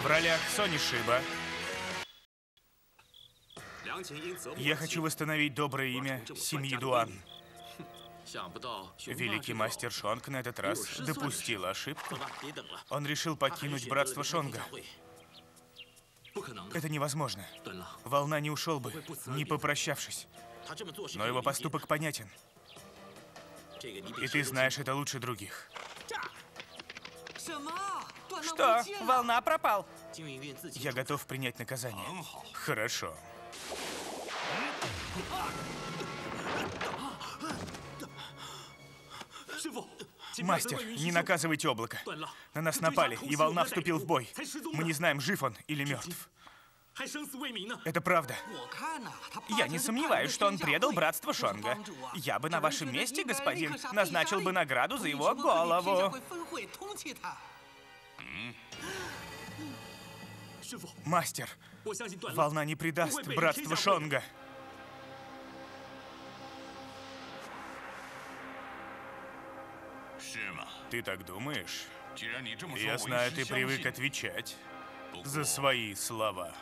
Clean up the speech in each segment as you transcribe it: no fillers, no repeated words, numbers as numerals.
В ролях Сони Шиба. Я хочу восстановить доброе имя семьи Дуан. Великий мастер Шонг на этот раз допустил ошибку. Он решил покинуть братство Шонга. Это невозможно. Волна не ушел бы, не попрощавшись. Но его поступок понятен. И ты знаешь это лучше других. Что? Волна пропал. Я готов принять наказание. Хорошо. Мастер, не наказывайте облако. На нас напали, и волна вступил в бой. Мы не знаем, жив он или мертв. Это правда. Я не сомневаюсь, что он предал братство Шонга. Я бы на вашем месте, господин, назначил бы награду за его голову. Мастер, волна не предаст братство Шонга. Ты так думаешь? Я знаю, ты привык отвечать за свои слова.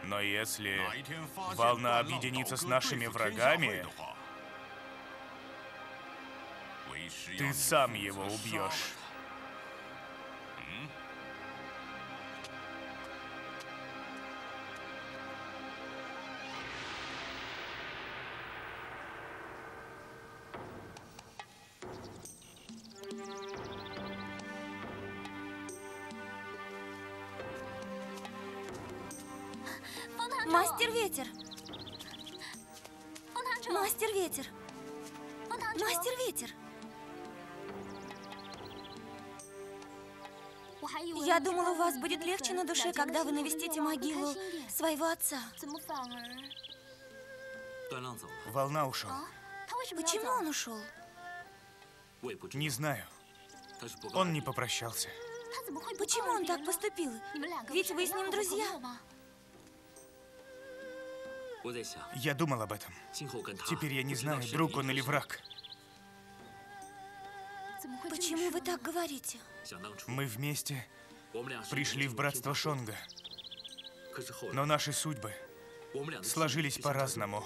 Но если волна объединится с нашими врагами, ты сам его убьешь. Мастер Ветер! Мастер Ветер! Мастер Ветер! Я думала, у вас будет легче на душе, когда вы навестите могилу своего отца. Волна ушел. Почему он ушел? Не знаю. Он не попрощался. Почему он так поступил? Ведь вы с ним друзья. Я думал об этом. Теперь я не знаю, друг он или враг. Почему вы так говорите? Мы вместе пришли в братство Шонга. Но наши судьбы сложились по-разному.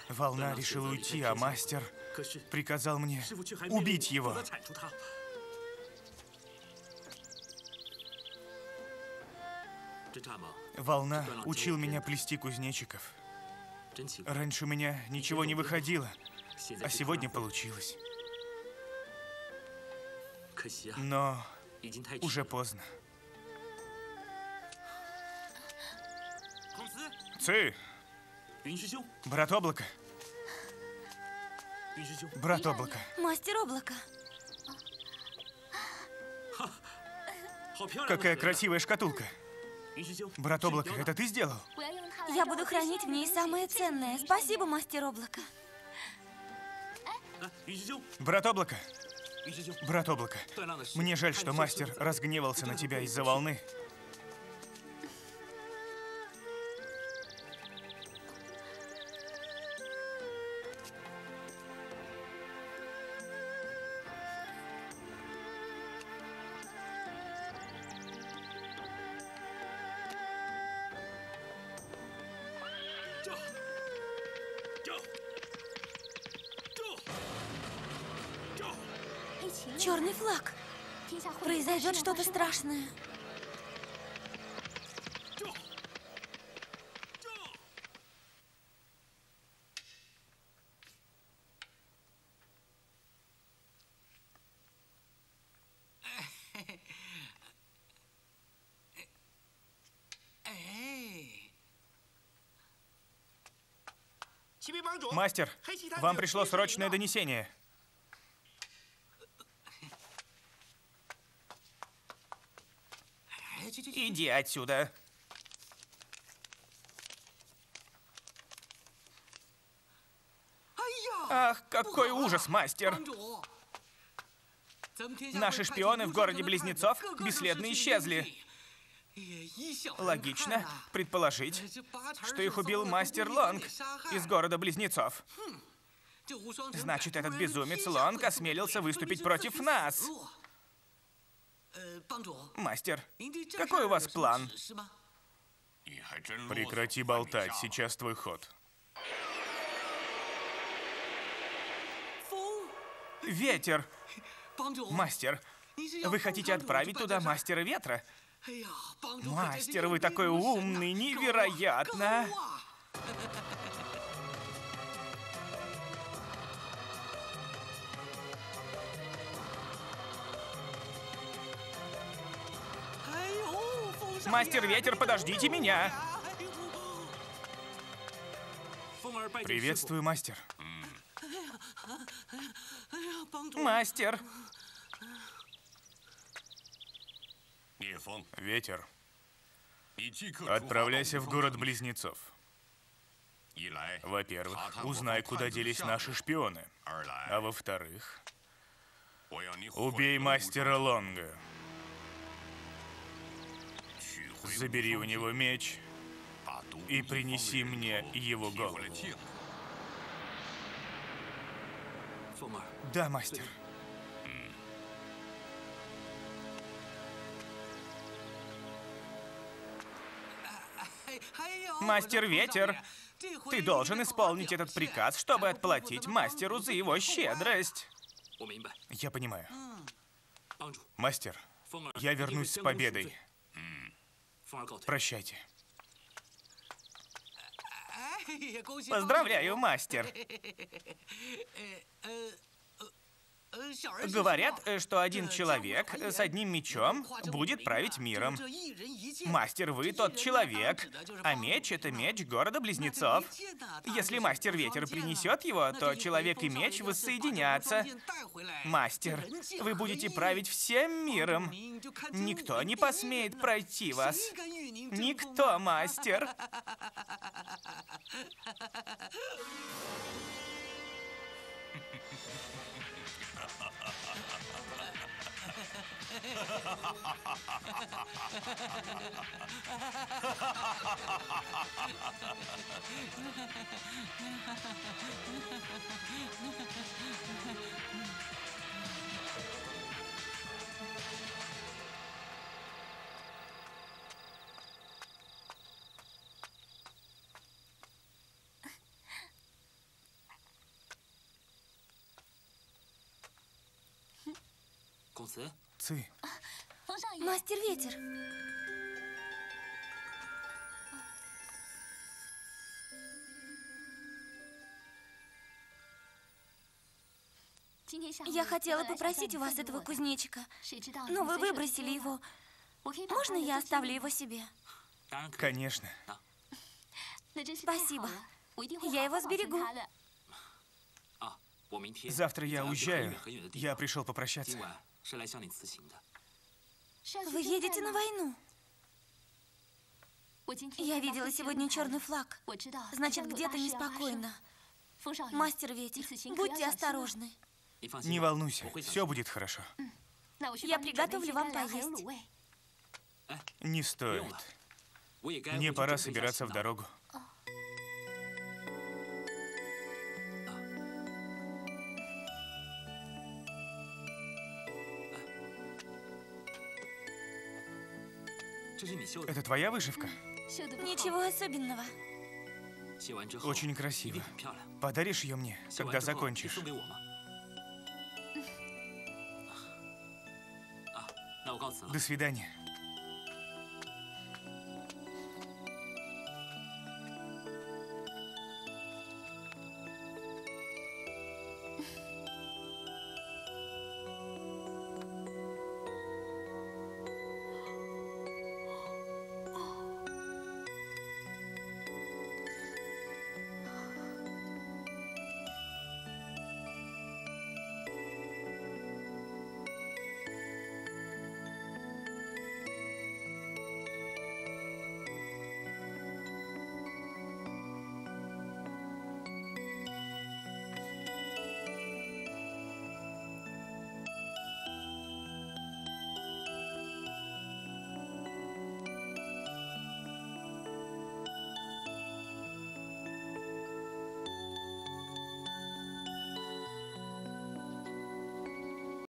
Волна решила уйти, а мастер приказал мне убить его. Волна учил меня плести кузнечиков. Раньше у меня ничего не выходило, а сегодня получилось. Но уже поздно. Ци! Брат Облака! Брат Облака! Мастер Облака! Какая красивая шкатулка! Брат Облака, это ты сделал? Я буду хранить в ней самое ценное. Спасибо, мастер Облака. Брат Облака! Брат Облака, мне жаль, что мастер разгневался на тебя из-за волны. Черный флаг. Произойдет что-то страшное. Мастер, вам пришло срочное донесение. Иди отсюда. Ах, какой ужас, мастер! Наши шпионы в городе Близнецов бесследно исчезли. Логично предположить, что их убил мастер Лонг из города Близнецов. Значит, этот безумец Лонг осмелился выступить против нас. Мастер, какой у вас план? Прекрати болтать, сейчас твой ход. Ветер! Мастер, вы хотите отправить туда мастера ветра? Мастер, вы такой умный, невероятно! Мастер ветер, подождите меня! Приветствую, мастер. Мастер! Ветер, отправляйся в город-близнецов. Во-первых, узнай, куда делись наши шпионы. А во-вторых, убей мастера Лонга. Забери у него меч и принеси мне его голову. Да, мастер. Мастер Ветер, ты должен исполнить этот приказ, чтобы отплатить мастеру за его щедрость. Я понимаю. Мастер, я вернусь с победой. Прощайте. Поздравляю, мастер. Говорят, что один человек с одним мечом будет править миром. Мастер, вы тот человек, а меч — это меч города-близнецов. Если мастер Ветер принесет его, то человек и меч воссоединятся. Мастер, вы будете править всем миром. Никто не посмеет пройти вас. Никто, мастер. Ци. Мастер Ветер. Я хотела попросить у вас этого кузнечика, но вы выбросили его. Можно я оставлю его себе? Конечно. Спасибо. Я его сберегу. Завтра я уезжаю. Я пришел попрощаться. Вы едете на войну? Я видела сегодня черный флаг. Значит, где-то неспокойно. Мастер Ветер, будьте осторожны. Не волнуйся, все будет хорошо. Я приготовлю вам поесть. Не стоит. Мне пора собираться в дорогу. Это твоя вышивка? Ничего особенного. Очень красиво. Подаришь ее мне, когда закончишь? До свидания.